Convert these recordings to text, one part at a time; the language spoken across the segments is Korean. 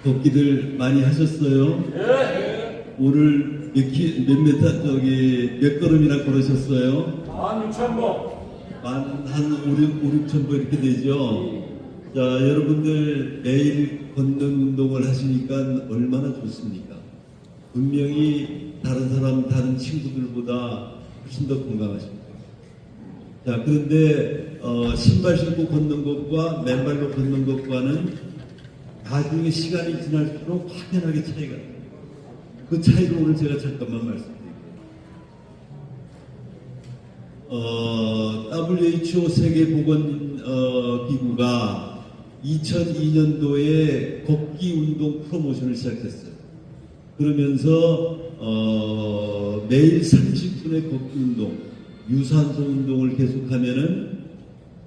걷기들 많이 하셨어요? 예. 오늘 몇 걸음이나 걸으셨어요? 16,000보. 한 5, 6천 보 이렇게 되죠? 자, 여러분들 매일 걷는 운동을 하시니까 얼마나 좋습니까? 분명히 다른 친구들보다 훨씬 더 건강하십니다. 자, 그런데 신발 신고 걷는 것과 맨발로 걷는 것과는 나중에 시간이 지날수록 확연하게 차이가 나요. 그 차이를 오늘 제가 잠깐만 말씀드릴게요. WHO 세계보건기구가 2002년도에 걷기 운동 프로모션을 시작했어요. 그러면서 매일 30분의 걷기 운동, 유산소 운동을 계속하면은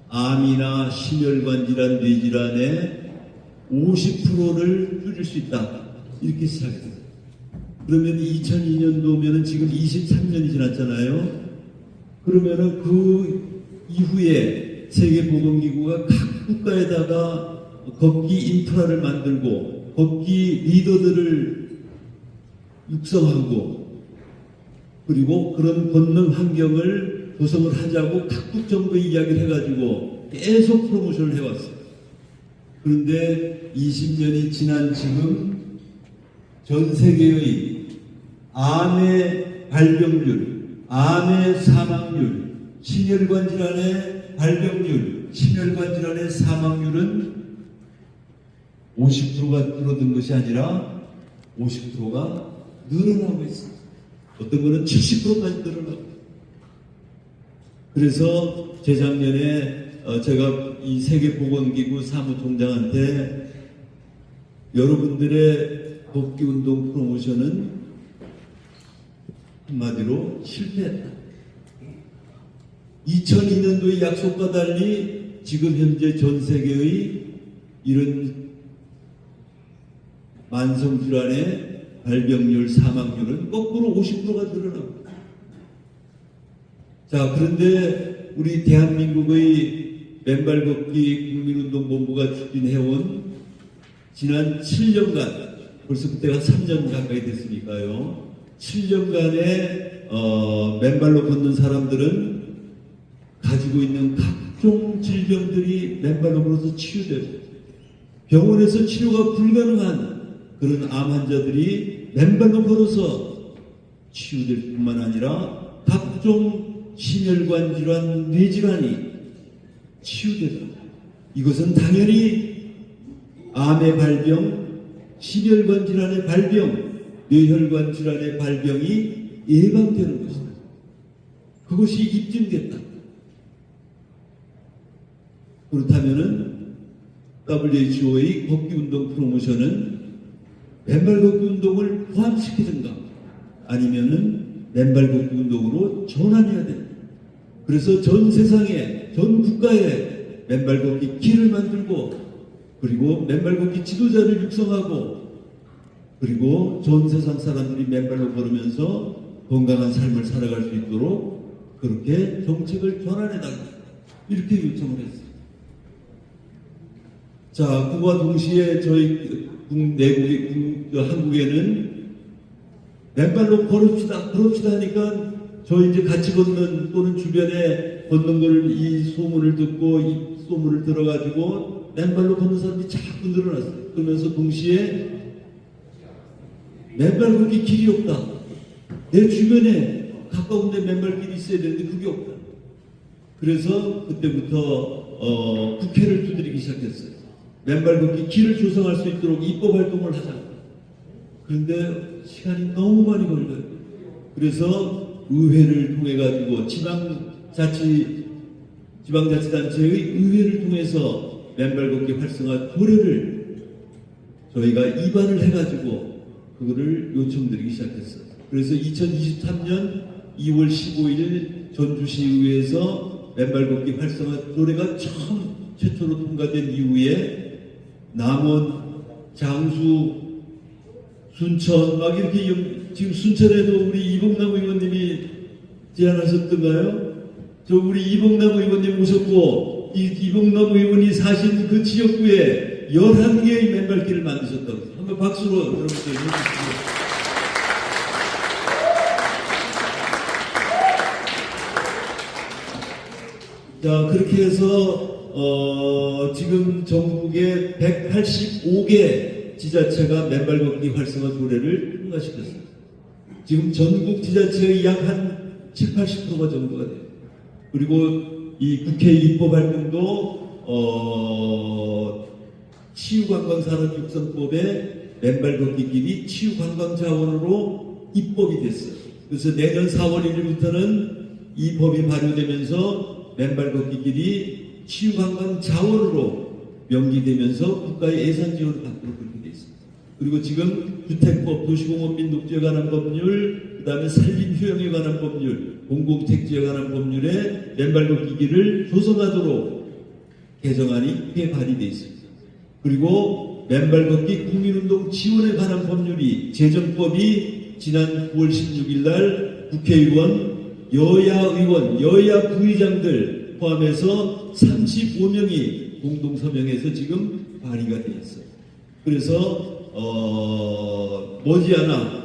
암이나 심혈관 질환, 뇌질환의 50%를 줄일 수 있다. 이렇게 시작했어요. 그러면 2002년도면은 지금 23년이 지났잖아요. 그러면은 그 이후에 세계보건기구가 각 국가에다가 걷기 인프라를 만들고 걷기 리더들을 육성하고 그리고 그런 걷는 환경을 조성을 하자고 각국 정부에 이야기를 해가지고 계속 프로모션을 해왔어요. 그런데 20년이 지난 지금 전 세계의 암의 발병률, 암의 사망률, 심혈관 질환의 발병률, 심혈관 질환의 사망률은 50%가 줄어든 것이 아니라 50%가 늘어나고 있습니다. 어떤 거는 70%까지 늘어나고 있습니다. 그래서 재작년에 제가 이 세계보건기구 사무총장한테 여러분들의 걷기 운동 프로모션은 한마디로 실패했다. 2002년도의 약속과 달리 지금 현재 전 세계의 이런 만성질환의 발병률, 사망률은 거꾸로 50%가 늘어나고. 자, 그런데 우리 대한민국의 맨발 걷기 국민운동본부가 추진해온 지난 7년간, 벌써 그때가 3년 가까이 됐으니까요. 7년간의 맨발로 걷는 사람들은 가지고 있는 각종 질병들이 맨발로 걸어서 치유되고 병원에서 치료가 불가능한 그런 암 환자들이 맨발로 걸어서 치유될 뿐만 아니라 각종 심혈관 질환, 뇌질환이 치유되다. 이것은 당연히 암의 발병, 심혈관 질환의 발병, 뇌혈관 질환의 발병이 예방되는 것이다. 그것이 입증됐다. 그렇다면은 WHO의 걷기 운동 프로모션은 맨발 걷기 운동을 포함시키든가 아니면은 맨발 걷기 운동으로 전환해야 된다. 그래서 전 세상에, 전 국가에 맨발 걷기 길을 만들고 그리고 맨발 걷기 지도자를 육성하고 그리고 전 세상 사람들이 맨발로 걸으면서 건강한 삶을 살아갈 수 있도록 그렇게 정책을 전환해달라. 이렇게 요청을 했습니다. 자, 그와 동시에 저희 한국에는 맨발로 걸읍시다 하니까 저 이제 같이 걷는 또는 주변에 걷는 걸 이 소문을 듣고 이 소문을 들어가지고 맨발로 걷는 사람들이 자꾸 늘어났어요. 그러면서 동시에 맨발 걷기 길이 없다. 내 주변에 가까운 데 맨발길이 있어야 되는데 그게 없다. 그래서 그때부터 국회를 두드리기 시작했어요. 맨발 걷기 길을 조성할 수 있도록 입법 활동을 하자. 그런데 시간이 너무 많이 걸려요. 그래서 의회를 통해 가지고 지방자치단체의 의회를 통해서 맨발 걷기 활성화 도래를 저희가 입안을 해가지고 그거를 요청드리기 시작했어요. 그래서 2023년 2월 15일 전주시의회에서 맨발 걷기 활성화 도래가 최초로 통과된 이후에 남원, 장수, 순천 막 이렇게 지금 순천에도 우리 이봉남 의원님이 제안하셨던가요? 저 우리 이봉남 의원님 오셨고 이봉남 의원이 사신 그 지역구에 이렇게 11개의 맨발길을 만드셨다고. 한번 박수로 여러분들 해주시죠. 자, 그렇게 해서 지금 전국에 185개 지자체가 맨발 걷기 활성화 조례를 통과시켰습니다. 지금 전국 지자체의 약 한 7, 80%가 정도가 돼요. 그리고 이 국회 입법 활동도 치유관광산업육성법에 맨발 걷기 길이 치유관광자원으로 입법이 됐어요. 그래서 내년 4월 1일부터는 이 법이 발효되면서 맨발 걷기 길이 치유관광자원으로 명기되면서 국가의 예산 지원을 받도록 그렇게 되어 있습니다. 그리고 지금 주택법, 도시공업 및 녹지에 관한 법률, 그 다음에 산림휴양에 관한 법률, 공공택지에 관한 법률에 맨발 걷기 길을 조성하도록 개정안이 꽤 발의되어 있습니다. 그리고 맨발 걷기 국민운동 지원에 관한 법률이 제정법이 지난 9월 16일 날 국회의원, 여야 의원, 여야 부의장들 포함해서 35명이 공동 서명해서 지금 발의가 되어 있어요. 그래서 머지않아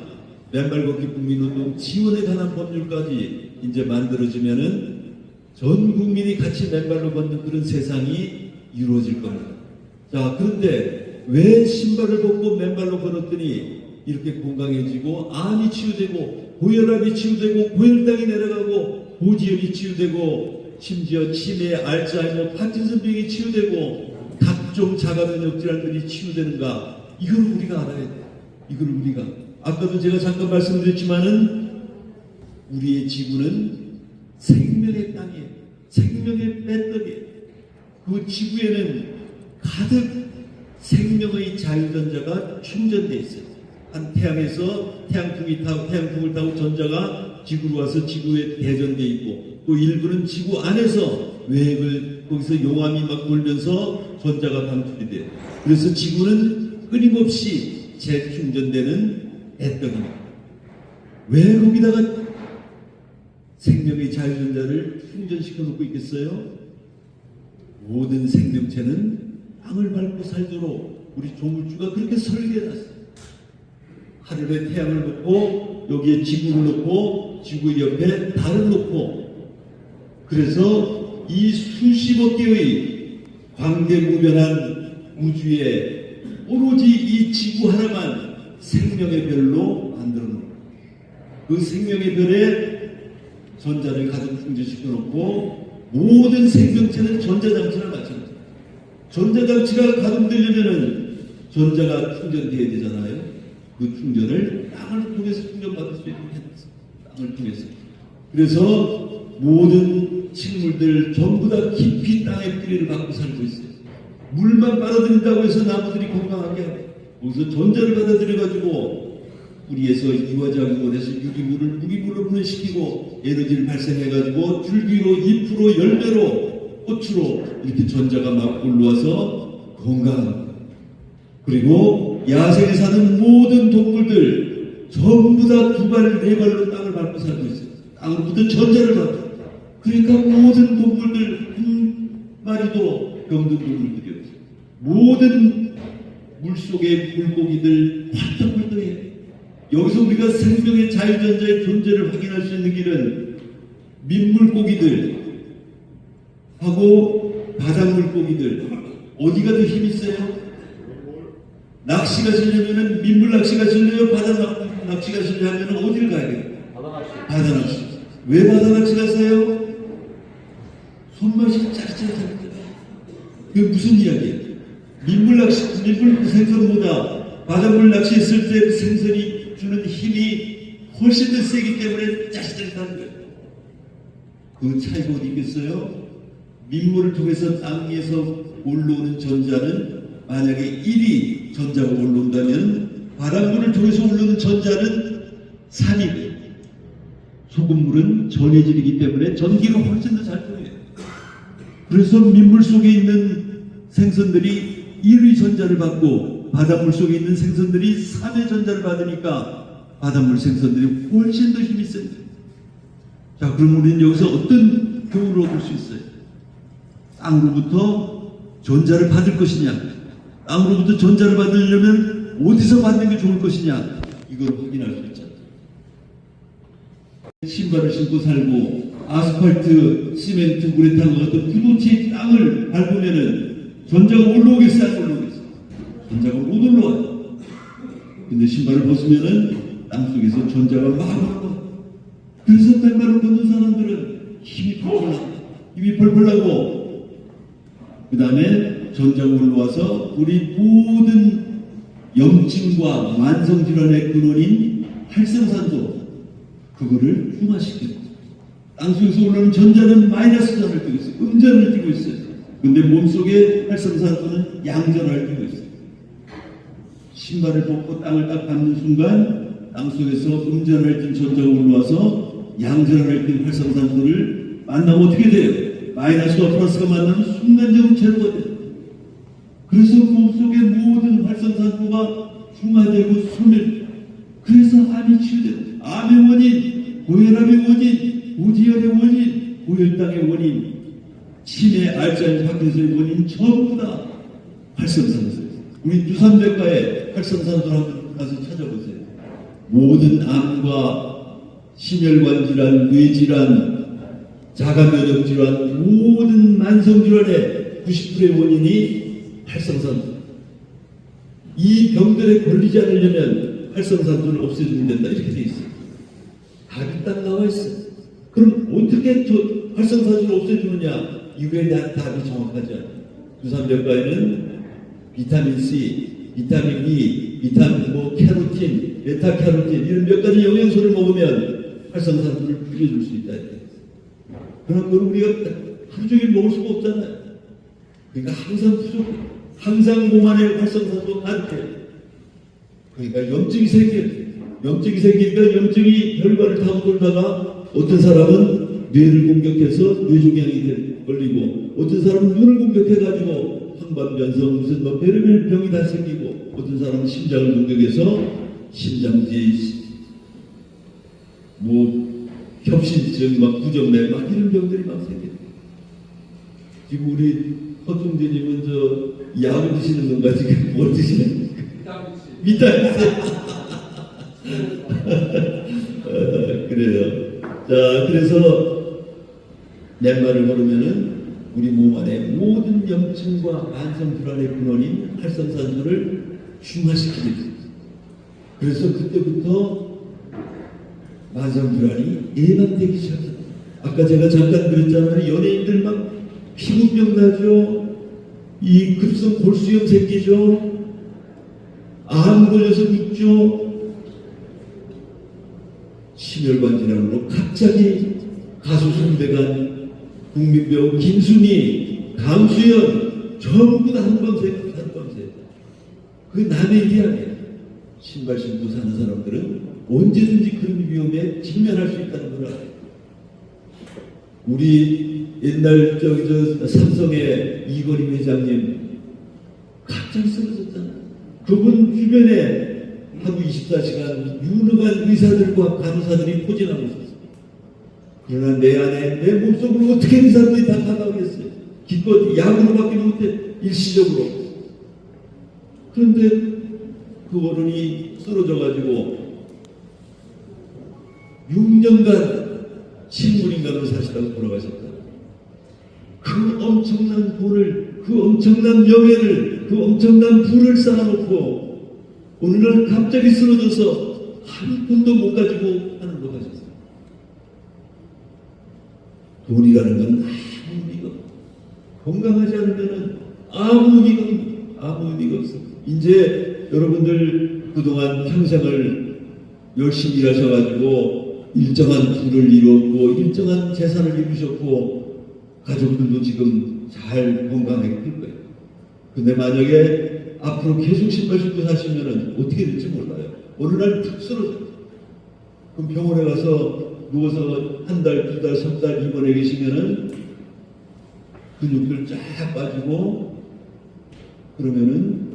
맨발 걷기 국민운동 지원에 관한 법률까지 이제 만들어지면은 전 국민이 같이 맨발로 걷는 그런 세상이 이루어질 겁니다. 자, 그런데 왜 신발을 벗고 맨발로 걸었더니 이렇게 건강해지고 암이 치유되고 고혈압이 치유되고 고혈당이 내려가고 고지혈이 치유되고 심지어 치매, 알츠하이머, 파킨슨병이 치유되고 각종 자가면역 질환들이 치유되는가? 이걸 우리가 알아야 돼. 이걸 우리가. 아까도 제가 잠깐 말씀드렸지만은 우리의 지구는 생명의 땅이에요. 생명의 배터리예요. 그 지구에는 가득 생명의 자유전자가 충전되어 있어요. 한 태양에서 태양풍을 타고 전자가 지구로 와서 지구에 대전되어 있고 또 일부는 지구 안에서 외핵을 거기서 용암이 막 돌면서 전자가 방출이 돼요. 그래서 지구는 끊임없이 재충전되는 배터리입니다. 왜 거기다가 생명의 자유전자를 충전시켜 놓고 있겠어요? 모든 생명체는 땅을 밟고 살도록 우리 조물주가 그렇게 설계해놨어요. 하늘에 태양을 놓고 여기에 지구를 놓고 지구 옆에 달을 놓고 그래서 이 수십억 개의 광대무변한 우주에 오로지 이 지구 하나만 생명의 별로 만들어 놓은 그 생명의 별에 전자를 가득 충전시켜 놓고 모든 생명체는 전자장치나 마찬가지입니다. 전자장치가 가동되려면은 전자가 충전돼야 되잖아요. 그 충전을 땅을 통해서 충전받을 수 있도록 해놨어요. 땅을 통해서. 그래서 모든 식물들 전부 다 깊이 땅의 뿌리를 받고 살고 있어요. 물만 빨아들인다고 해서 나무들이 건강하게 하고 거기서 전자를 받아들여가지고 뿌리에서 이화작용을 해서 유기물을 무기물로 분해시키고 에너지를 발생해가지고 줄기로 잎으로 열매로 꽃으로 이렇게 전자가 막 올라와서 건강합니다. 그리고 야생에 사는 모든 동물들 전부 다 두 발, 네 발로 땅을 밟고 살고 있어요. 땅으로 묻은 전자를 받고. 그러니까 모든 동물들 한 마리도 병든 동물들이에요. 모든 물속의 물고기들 활동활동해요. 여기서 우리가 생명의 자유전자의 존재를 확인할 수 있는 길은 민물고기들 하고 바닷물고기들 어디가 더 힘이 세요? 낚시 가시려면 민물 낚시 가시려면 바다 낚시 가시려면 어디를 가야 돼요? 바다 낚시. 왜 바다 낚시 가세요? 손맛이 짜릿짜릿합니다. 그게 무슨 이야기예요? 민물 생선보다 바닷물 낚시했을 때 생선이 주는 힘이 훨씬 더 세기 때문에 짜릿짜릿한 거예요. 그 차이가 어디 있겠어요? 민물을 통해서 땅 위에서 올라오는 전자는 만약에 1이 전자가 올라온다면 바닷물을 통해서 올라오는 전자는 3이고요. 소금물은 전해질이기 때문에 전기가 훨씬 더 잘 통해요. 그래서 민물 속에 있는 생선들이 1의 전자를 받고 바닷물 속에 있는 생선들이 3의 전자를 받으니까 바닷물 생선들이 훨씬 더 힘이 셉니다. 자, 그럼 우리는 여기서 어떤 교훈을 얻을 수 있어요? 땅으로부터 전자를 받을 것이냐, 땅으로부터 전자를 받으려면 어디서 받는 게 좋을 것이냐, 이걸 확인할 수 있잖아요. 신발을 신고 살고 아스팔트, 시멘트, 우레탄과 같은 부도치 땅을 밟으면은 전자가 올라오겠어, 안 올라오겠어? 전자가 못 올라와요. 근데 신발을 벗으면은 땅속에서 전자가 막 올라와. 그래서 맨발을 걷는 사람들은 힘이 펄펄 나고, 힘이 펄펄 나고, 그 다음에 전자가 올라와서 우리 모든 염증과 만성질환의 근원인 활성산소, 그거를 흉화시켜요. 땅속에서 올라오는 전자는 마이너스 전을 띄고 있어요. 음전을 띄고 있어요. 근데 몸속에 활성산소는 양전을 띄고 있어요. 신발을 벗고 땅을 딱 밟는 순간 땅속에서 음전을 띈 전자가 올라와서 양전을 띈 활성산소를 만나면 어떻게 돼요? 마이너스와 플러스가 만나면 순간적으로 제로가 돼요. 그래서 몸속의 모든 활성산소가 흉화되고 소멸. 그래서 암이 치유되고, 암의 원인, 고혈압의 원인, 우지혈의 원인, 고혈당의 원인, 치매, 알츠하이머, 파킨슨의 원인 전부 다 활성산소예요. 우리 유산백과에 활성산소를 한번 가서 찾아보세요. 모든 암과 심혈관 질환, 뇌질환, 자가면역 질환, 모든 만성 질환의 90%의 원인이 활성산소. 이 병들에 걸리지 않으려면 활성산소를 없애주면 된다, 이렇게 돼 있어요. 답이 딱 나와 있어요. 그럼 어떻게 저 활성산소를 없애주느냐? 이거에 대한 답이 정확하지 않아요. 유산백과에는 비타민 C, 비타민 E, 비타민 캐로틴, 베타캐로틴 이런 몇 가지 영양소를 먹으면 활성산소를 줄여줄 수 있다. 그런 걸 우리가 하루 종일 먹을 수가 없잖아요. 그러니까 항상 부족해. 항상 몸 안에 활성산소가 가득해. 그러니까 염증이 생겨요. 염증이 생기니까 염증이 혈관을 타고 돌다가 어떤 사람은 뇌를 공격해서 뇌종양이 걸리고, 어떤 사람은 눈을 공격해가지고 황반변성 무슨 별의별 병이 다 생기고, 어떤 사람은 심장을 공격해서 심장지 협심증 부정맥 이런 병들이 막 생겨요. 지금 우리 허중대님은 약을 드시는 건가, 지금 뭘 드시는 건가? 비타민C. 그래요. 자, 그래서 맨발을 걸으면은 우리 몸 안에 모든 염증과 만성 질환의 근원인 활성산소를 흉화시키게 됩니다. 그래서 그때부터 만성 질환이 예방되기 시작합니다. 아까 제가 잠깐 그랬잖아요. 연예인들 막 피부병 나죠. 이 급성 골수염 생기죠. 암 걸려서 눕죠. 심혈관 질환으로 갑자기 가수 송대관, 국민배우 김순희, 강수연 전부 다 한밤새. 그 남의 일이 아니에요. 신발 신고 사는 사람들은 언제든지 그런 위험에 직면할 수 있다는 걸 알아요. 우리 옛날 삼성의 이건희 회장님 갑자기 쓰러졌잖아요. 그분 주변에 하루 24시간 유능한 의사들과 간호사들이 포진하고 있었어요. 그러나 내 안에, 내 몸속으로 어떻게 의사들이 다 가다오겠어요. 기껏 약으로밖에 못해, 일시적으로. 그런데 그 어른이 쓰러져가지고 6년간 식물인간으로 사시다가 돌아가셨다. 그 엄청난 돈을, 그 엄청난 명예를, 그 엄청난 부를 쌓아놓고 어느 날 갑자기 쓰러져서 한 푼도 못 가지고 하늘로 가셨어요. 돈이라는 건 아무 의미가 없어. 건강하지 않으면 아무 의미가 없어. 이제 여러분들 그동안 평생을 열심히 일하셔가지고 일정한 부를 이뤘고 일정한 재산을 이루셨고 가족들도 지금 잘 건강하게 클 거예요. 근데 만약에 앞으로 계속 신발 신고 사시면은 어떻게 될지 몰라요. 어느 날 툭 쓰러져요. 그럼 병원에 가서 누워서 한 달, 두 달, 3달 입원해 계시면은 근육들 쫙 빠지고 그러면은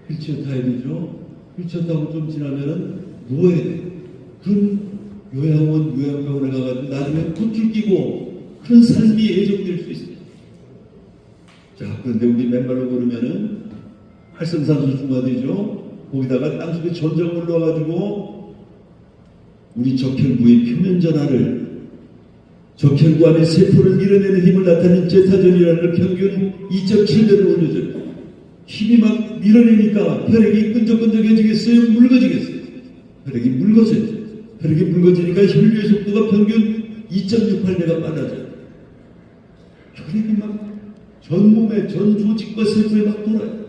휠체어 타야 되죠. 휠체어 타고 좀 지나면은 누워야 돼요. 그런 요양병원에 가가지고 나중에 콧줄 끼고 그런 삶이 예정될 수 있어요. 자, 그런데 우리 맨발로 걸으면은 활성산소 중화되죠. 거기다가 땅속에 전자가 올라와가지고 우리 적혈구의 표면 전하를 적혈구 안에 세포를 밀어내는 힘을 나타내는 제타전이라는 걸 평균 2.7배로 올려줘요. 힘이 막 밀어내니까 혈액이 끈적끈적해지겠어요? 묽어지겠어요? 혈액이 묽어져요. 혈액이 묽어지니까 혈류의 속도가 평균 2.68배가 빨라져요. 혈액이 막 전 몸에 전 조직과 세포에 막 돌아요.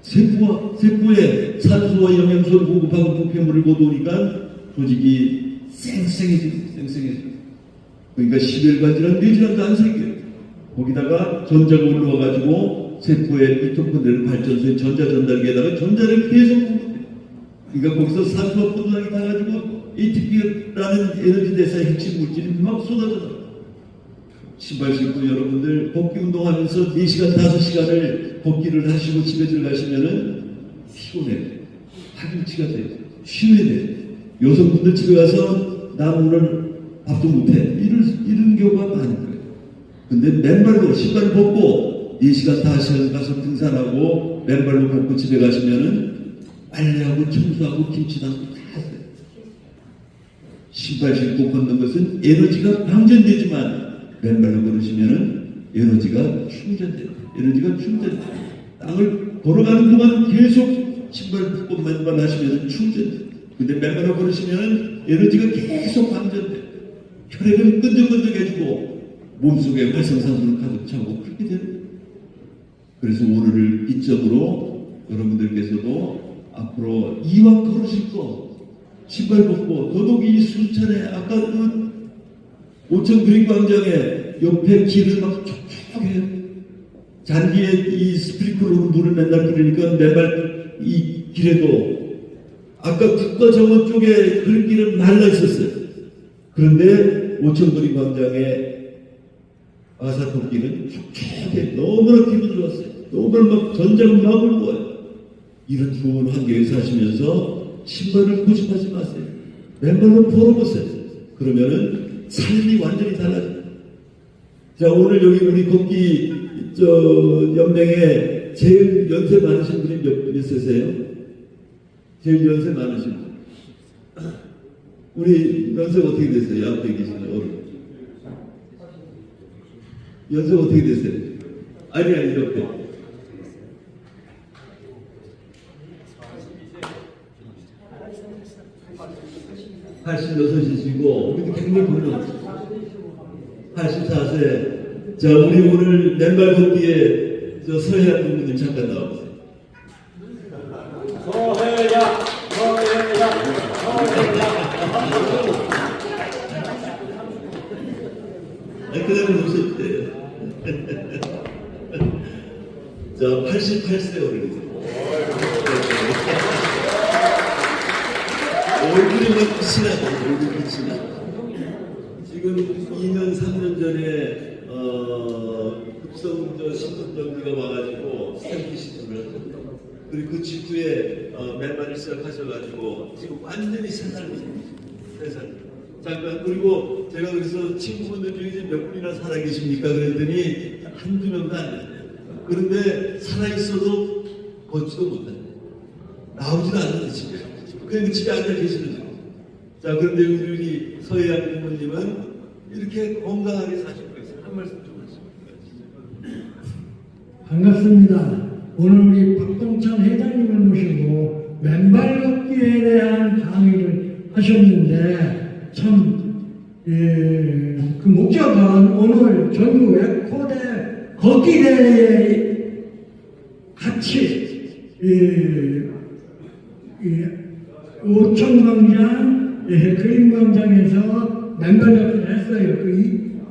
세포에 산소와 영양소를 공급하고 부패물을 거두니까 조직이 쌩쌩해지고 그러니까 심혈관질환, 뇌질환도 안 생겨요. 거기다가 전자가 올라와가지고 세포의 미토콘드리아 발전소의 전자 전달기에다가 전자를 계속 공급해요. 그러니까 거기서 산소와 포도당이 닿아가지고 ATP라는 에너지 대사의 핵심 물질이 막 쏟아져요. 신발 신고 여러분들 걷기 운동하면서 4시간, 5시간을 걷기를 하시고 집에 들어가시면은 피곤해요. 파김치가 돼요. 쉬어야 돼요. 여성분들 집에 가서 나 오늘 밥도 못해. 이런 경우가 많은 거예요. 근데 맨발로 신발 벗고 4시간, 5시간 가서 등산하고 맨발로 벗고 집에 가시면은 빨래하고 청소하고 김치 담고 다 하세요. 신발 신고 걷는 것은 에너지가 방전되지만 맨발로 걸으시면은 에너지가 충전돼요. 땅을 걸어가는 동안 계속 신발 벗고 맨발 하시면 충전돼요. 근데 맨발로 걸으시면은 에너지가 계속 방전돼요. 혈액은 끈적끈적해지고 몸속에 활성산소를 가득 차고 그렇게 되는 거예요. 그래서 오늘을 기점으로 여러분들께서도 앞으로 이왕 걸으실 거 신발 벗고 더더욱이 순천에 아까 그 오천 그린광장에 옆에 길을 막 촉촉해요. 잔디에 이 스프링클러로 물을 맨날 뿌리니까 맨발 이 길에도 아까 국가정원 쪽에 그런 길은 말라 있었어요. 그런데 오천 그린광장에 아사토길은 촉촉해. 너무나 기분 좋았어요. 너무나 막 전자가 막 올라와요. 이런 좋은 환경에 사시면서 신발을 고집하지 마세요. 맨발로 걸어보세요. 그러면은 삶이 완전히 달라져요. 자, 오늘 여기 우리 걷기 연맹에 제일 연세 많으신 분이 몇 있으세요? 제일 연세 많으신 분. 우리 연세가 어떻게 되세요? 앞에 계시는 어른. 연세가 어떻게 되세요? 아니, 옆에. 86이시고, 우리도 굉장히 별로 84세. 자, 우리 오늘 맨발 걷기에 서해안 부모님 잠깐 나와보세요. 서해야. 아니, 그 다음에 오실 때요. 자, 88세 어른이세요. 얼굴이 막 빛이 나요. 얼굴 빛이 나. 지금 2년, 3년 전에 급성 신분정지가 와가지고 스탬프 시술을 하셨어요. 그리고 그 직후에 맨발을 시작하셔가지고 지금 완전히 새 삶이세요. 새 삶. 잠깐 그리고 제가 그래서 친구분들 중에 몇 분이나 살아계십니까? 그랬더니 한두 명도 안 돼요. 그런데 살아있어도 걷지도 못해요. 나오지도 않는데 집에. 그냥 집에 앉아 계시는 거예요. 자, 그런데 우리 서해안 부모님은 이렇게 건강하게 사실 거예요. 한 말씀 좀 하시죠. 반갑습니다. 오늘 우리 박동찬 회장님을 모시고 맨발 걷기에 대한 강의를 하셨는데 참, 그 목적은 오늘 전국 에코대 걷기 대회에 같이 오천광장, 그린광장에서 맨발 걷기를 했어요.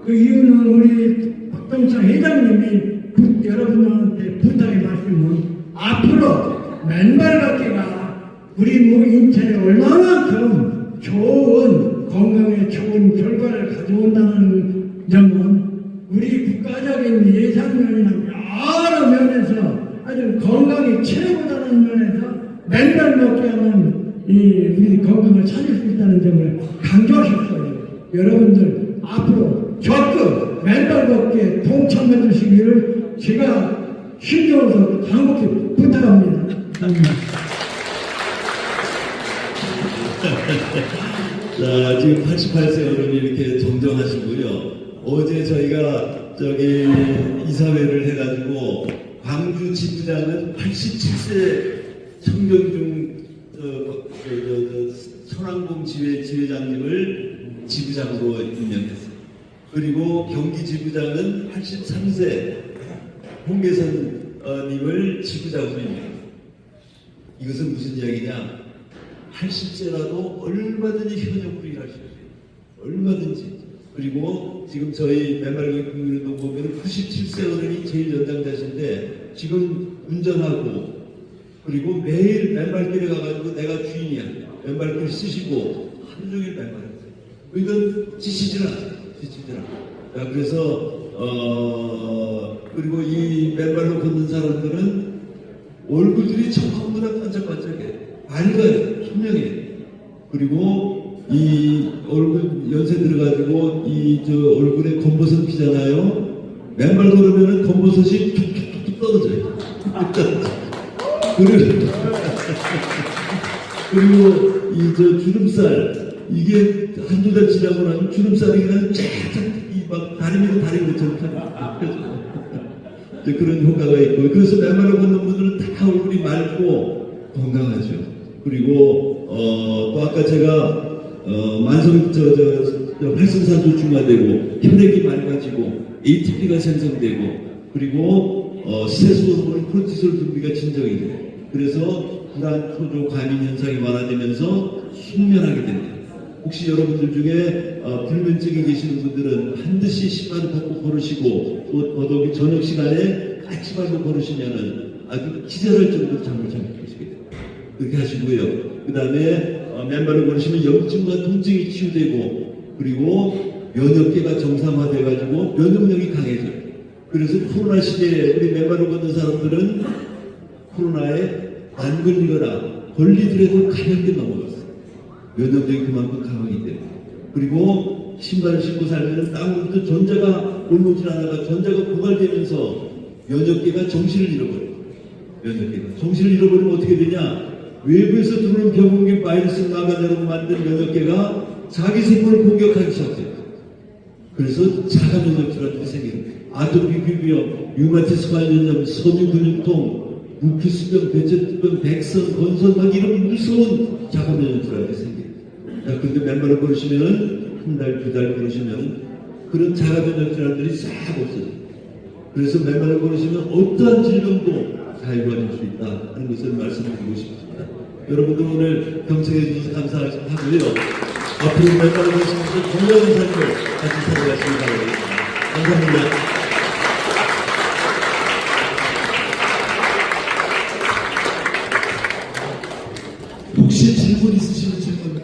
그 이유는 우리 박동찬 회장님이 여러분한테 부탁의 말씀은 앞으로 맨발 걷기가 우리 인체에 얼마만큼 좋은 건강에 좋은 결과를 가져온다는 점은 우리 국가적인 예산면이나 여러 면에서 아주 건강이 최고다는 면에서 맨발 걷기하면 우리 건강을 찾을 수 있다는 점을 강조하셨어요. 여러분들 앞으로 적극 맨발 걷기에 동참해 주시기를 제가 신경을 강력히 부탁합니다. 자, 지금 88세 어른이 이렇게 정정하시고요. 어제 저희가 이사회를 해가지고 광주 지부장은 87세 청정중 천왕봉 지회장님을 지부장으로 임명했어요. 그리고 경기 지부장은 83세 홍계선님을 지부장으로 임명했어요. 이것은 무슨 이야기냐? 80세라도 얼마든지 현역으로 일할 수 있어요. 얼마든지. 그리고 지금 저희 맨발걷기 국민운동 보면 97세 어른이 제일 연장자신데 지금 운전하고 그리고 매일 맨발길에 가가지고 내가 주인이야. 맨발길 쓰시고 하루 종일 맨발을. 이건 지치질 않아요. 지치질 않아요. 자, 그래서 그리고 이 맨발로 걷는 사람들은 얼굴들이 처음보다 반짝반짝해. 밝아요. 선명해. 그리고 이 얼굴 연세 들어가지고 얼굴에 검버섯 피잖아요. 맨발 걸으면은 검버섯이 툭툭툭 떨어져요. 그리고 주름살 이게 한두 달 지나고 나면 주름살이 그냥 쫙쫙 막 다리 밑에 다리 것처럼 그런 효과가 있고 그래서 맨발로 걷는 분들은 다 얼굴이 맑고 건강하죠. 그리고 또 아까 제가 활성산소 중화되고 혈액이 맑아지고 ATP가 생성되고 그리고 스트레스 호르몬 코르티솔 분비가 진정이 돼요. 그래서 불안, 초조, 과민 현상이 완화되면서 숙면하게 됩니다. 혹시 여러분들 중에 불면증이 계시는 분들은 반드시 신발 벗고 걸으시고 또 더더욱이 저녁 시간에 같이 밟고 걸으시면은 아주 기절할 정도로 잠을 잘 주시게 돼요. 그렇게 하시고요. 그 다음에 맨발로 걸으시면 염증과 통증이 치유되고 그리고 면역계가 정상화돼가지고 면역력이 강해져요. 그래서 코로나 시대에 우리 맨발로 걷는 사람들은 코로나에 안 걸리거나 걸리더라도 가볍게 넘어갔어요. 면역력이 그만큼 강하기 때문에. 그리고 신발을 신고 살면 땅으로부터 전자가 올라오질 않아가 전자가 고갈되면서 면역계가 정신을 잃어버려요. 면역계가 정신을 잃어버리면 어떻게 되냐? 외부에서 들어오는 병원균 바이러스를 막아내려고 만든 면역계가 자기 생물을 공격하기 시작해요. 그래서 자가 면역질환이 생겨요. 아토피 피부염, 류마티스 관련염, 섬유근육통, 무피수병, 배체투병, 백선, 건선 막 이런 무서운 자가 면역질환이 생겨요. 자, 근데 맨발로 걸으시면은 한 달, 두 달 걸으시면 그런 자가 면역질환들이 싹 없어져요. 그래서 맨발로 걸으시면 어떠한 질병도 자유화될 수 있다 하는 것을 말씀드리고 싶습니다. 여러분들 오늘 경청해 주셔서 감사하고요. 앞으로 맨발로 걸으시면서 건강한 삶을 같이 살아가시기 바랍니다. 감사합니다. 혹시 질문 있으시면 질문